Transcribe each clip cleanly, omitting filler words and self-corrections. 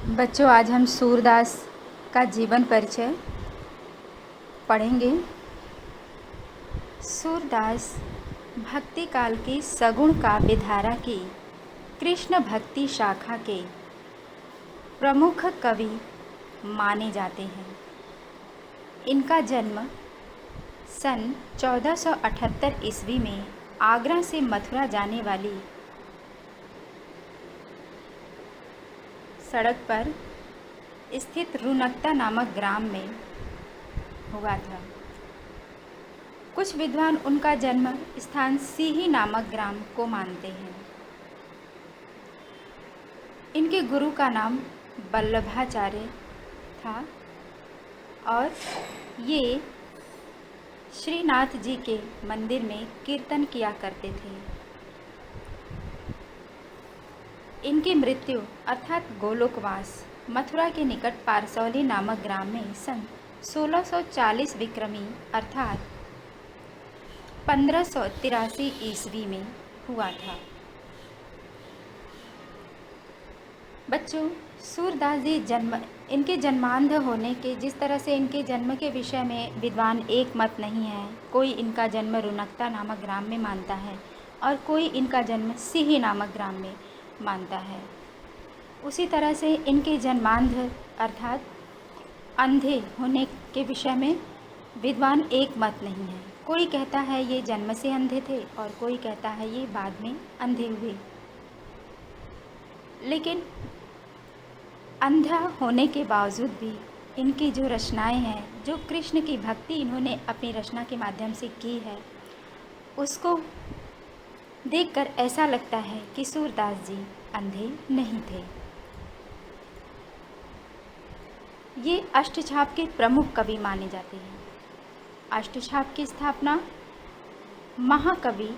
बच्चों, आज हम सूरदास का जीवन परिचय पढ़ेंगे। सूरदास भक्ति काल की सगुण काव्यधारा की कृष्ण भक्ति शाखा के प्रमुख कवि माने जाते हैं। इनका जन्म सन 1478 ईस्वी में आगरा से मथुरा जाने वाली सड़क पर स्थित रुनकता नामक ग्राम में हुआ था। कुछ विद्वान उनका जन्म स्थान सीही नामक ग्राम को मानते हैं। इनके गुरु का नाम वल्लभाचार्य था और ये श्रीनाथ जी के मंदिर में कीर्तन किया करते थे। इनकी मृत्यु अर्थात गोलोकवास मथुरा के निकट पारसौली नामक ग्राम में सन 1640 विक्रमी अर्थात 1583 ईस्वी में हुआ था। बच्चों, सूरदास जी इनके जन्मांध होने के जिस तरह से इनके जन्म के विषय में विद्वान एक मत नहीं है। कोई इनका जन्म रुनकता नामक ग्राम में मानता है और कोई इनका जन्म सीही नामक ग्राम में मानता है। उसी तरह से इनके जन्मांध अर्थात अंधे होने के विषय में विद्वान एक मत नहीं है। कोई कहता है ये जन्म से अंधे थे और कोई कहता है ये बाद में अंधे हुए। लेकिन अंधा होने के बावजूद भी इनकी जो रचनाएं हैं, जो कृष्ण की भक्ति इन्होंने अपनी रचना के माध्यम से की है, उसको देखकर ऐसा लगता है कि सूरदास जी अंधे नहीं थे। ये अष्टछाप के प्रमुख कवि माने जाते हैं। अष्टछाप की स्थापना महाकवि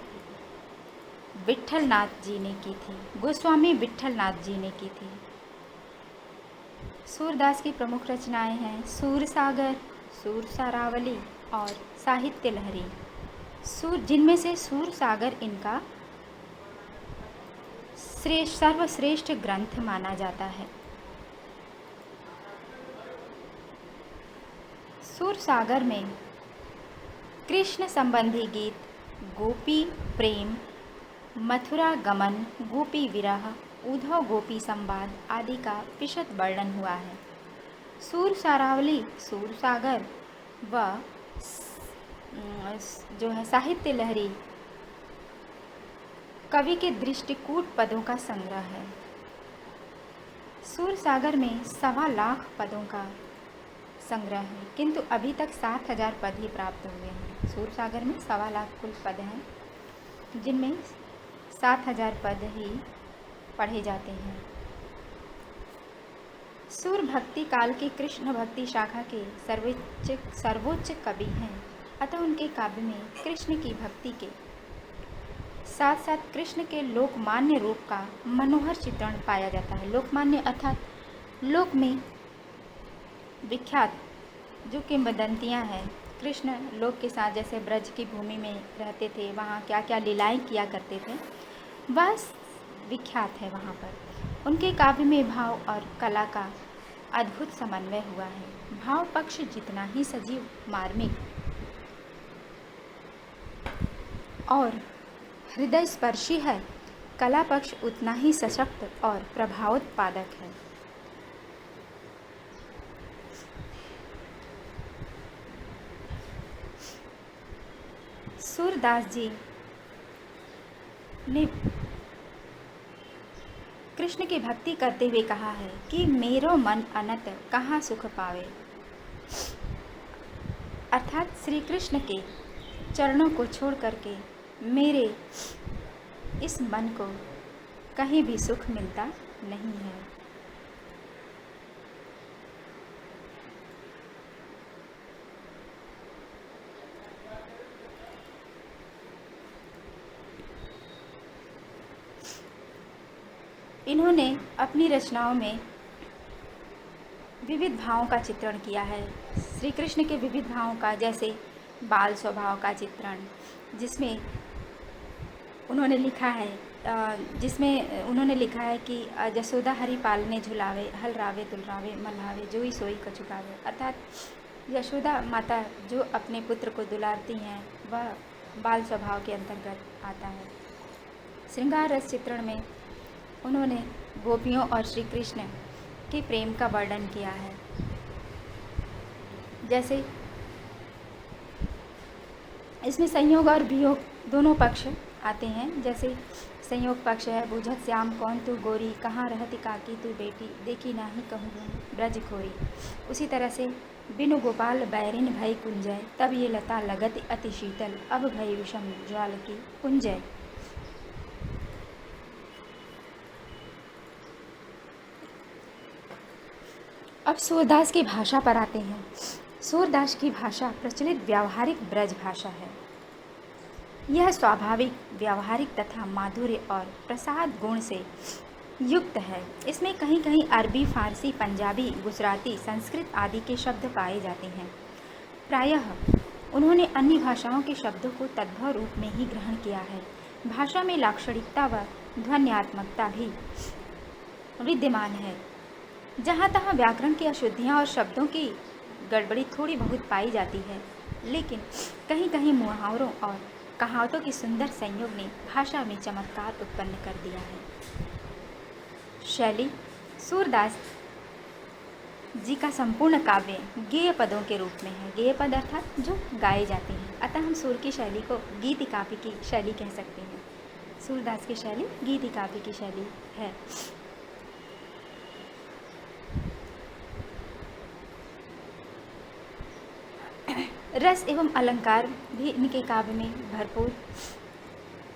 विट्ठलनाथ जी ने की थी, गोस्वामी विट्ठलनाथ जी ने की थी। सूरदास की प्रमुख रचनाएं हैं सूरसागर, सूरसारावली और साहित्य लहरी। जिनमें से सूरसागर इनका सर्वश्रेष्ठ ग्रंथ माना जाता है। सूरसागर में कृष्ण संबंधी गीत, गोपी प्रेम, मथुरा गमन, गोपी विरह, उद्धव गोपी संवाद आदि का विशद वर्णन हुआ है। सूरसारावली, सूरसागर व जो है साहित्य लहरी कवि के दृष्टिकूट पदों का संग्रह है। सूरसागर में 1.25 लाख पदों का संग्रह है, किंतु अभी तक 7,000 पद ही प्राप्त हुए हैं। सूरसागर में 1.25 लाख कुल पद हैं, जिनमें 7,000 पद ही पढ़े जाते हैं। सूर भक्ति काल के कृष्ण भक्ति शाखा के सर्वोच्च कवि हैं, अतः उनके काव्य में कृष्ण की भक्ति के साथ साथ कृष्ण के लोकमान्य रूप का मनोहर चित्रण पाया जाता है। लोकमान्य अर्थात लोक में विख्यात जो किंवदंतियाँ हैं, कृष्ण लोक के साथ जैसे ब्रज की भूमि में रहते थे, वहाँ क्या क्या लीलाएं किया करते थे, वह विख्यात है वहाँ पर। उनके काव्य में भाव और कला का अद्भुत समन्वय हुआ है। भाव पक्ष जितना ही सजीव, मार्मिक और हृदय स्पर्शी है, कला पक्ष उतना ही सशक्त और प्रभावोत्पादक है। सूरदास जी ने कृष्ण की भक्ति करते हुए कहा है कि मेरो मन अनंत कहाँ सुख पावे, अर्थात श्री कृष्ण के चरणों को छोड़ करके मेरे इस मन को कहीं भी सुख मिलता नहीं है। इन्होंने अपनी रचनाओं में विविध भावों का चित्रण किया है। श्री कृष्ण के विविध भावों का, जैसे बाल स्वभाव का चित्रण, जिसमें उन्होंने लिखा है जिसमें उन्होंने लिखा है कि जसोदा हरि पालने झुलावे, हल रावे दुलरावे मल्हावे, जोई सोई कछुकावे। अर्थात यशोदा माता जो अपने पुत्र को दुलारती हैं वह बाल स्वभाव के अंतर्गत आता है। श्रृंगार रस चित्रण में उन्होंने गोपियों और श्री कृष्ण के प्रेम का वर्णन किया है। जैसे इसमें संयोग और वियोग दोनों पक्ष आते हैं। जैसे संयोग पक्ष है, बूझत श्याम कौन तू गोरी, कहाँ रहती काकी तू बेटी, देखी नाही कहूँ ब्रज खोरी। उसी तरह से बिनु गोपाल बैरिन भई कुंजय, तब ये लता लगत अति शीतल, अब भई विषम ज्वाल की कुंजय। अब सूरदास की भाषा पर आते हैं। सूरदास की भाषा प्रचलित व्यावहारिक ब्रज भाषा है। यह स्वाभाविक, व्यावहारिक तथा माधुर्य और प्रसाद गुण से युक्त है। इसमें कहीं कहीं अरबी, फारसी, पंजाबी, गुजराती, संस्कृत आदि के शब्द पाए जाते हैं। प्रायः उन्होंने अन्य भाषाओं के शब्दों को तद्भव रूप में ही ग्रहण किया है। भाषा में लाक्षणिकता व ध्वन्यात्मकता भी विद्यमान है। जहाँ तहाँ व्याकरण की अशुद्धियाँ और शब्दों की गड़बड़ी थोड़ी बहुत पाई जाती है, लेकिन कहीं कहीं मुहावरों और कहावतों की सुंदर संयोग ने भाषा में चमत्कार उत्पन्न कर दिया है। शैली सूरदास जी का संपूर्ण काव्य गेय पदों के रूप में है। गेय पद अर्थात जो गाए जाते हैं, अतः हम सूर की शैली को गीति काव्य की शैली कह सकते हैं। सूरदास की शैली गीति काव्य की शैली है। रस एवं अलंकार भी इनके काव्य में भरपूर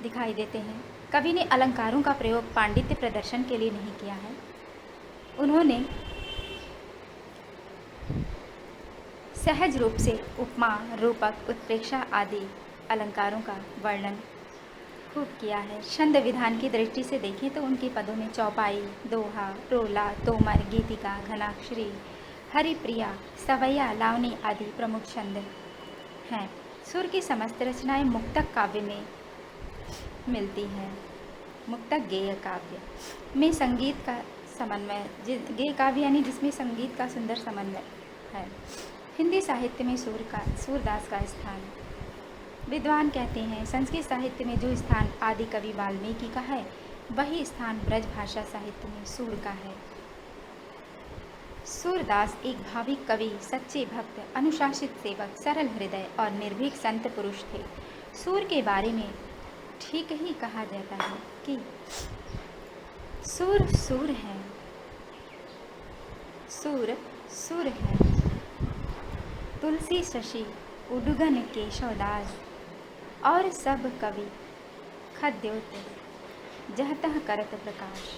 दिखाई देते हैं। कवि ने अलंकारों का प्रयोग पांडित्य प्रदर्शन के लिए नहीं किया है। उन्होंने सहज रूप से उपमा, रूपक, उत्प्रेक्षा आदि अलंकारों का वर्णन खूब किया है। छंद विधान की दृष्टि से देखें तो उनके पदों में चौपाई, दोहा, रोला, तोमर, गीतिका, घनाक्षरी, हरिप्रिया, सवैया, लावनी आदि प्रमुख छंद हैं। सुर की समस्त रचनाएं मुक्तक काव्य में मिलती हैं। मुक्तक गेय काव्य में संगीत का समन्वय, गेय काव्य यानी जिसमें संगीत का सुंदर समन्वय है। हिंदी साहित्य में सूरदास का स्थान, विद्वान कहते हैं संस्कृत साहित्य में जो स्थान आदि कवि वाल्मीकि का है, वही स्थान ब्रज भाषा साहित्य में सूर का है। सूरदास एक भाविक कवि, सच्चे भक्त, अनुशासित सेवक, सरल हृदय और निर्भीक संत पुरुष थे। सूर के बारे में ठीक ही कहा जाता है कि सूर सूर है, सूर सूर है, तुलसी शशि उडुगन केशवदास, और सब कवि खद्योत जह तह करत प्रकाश।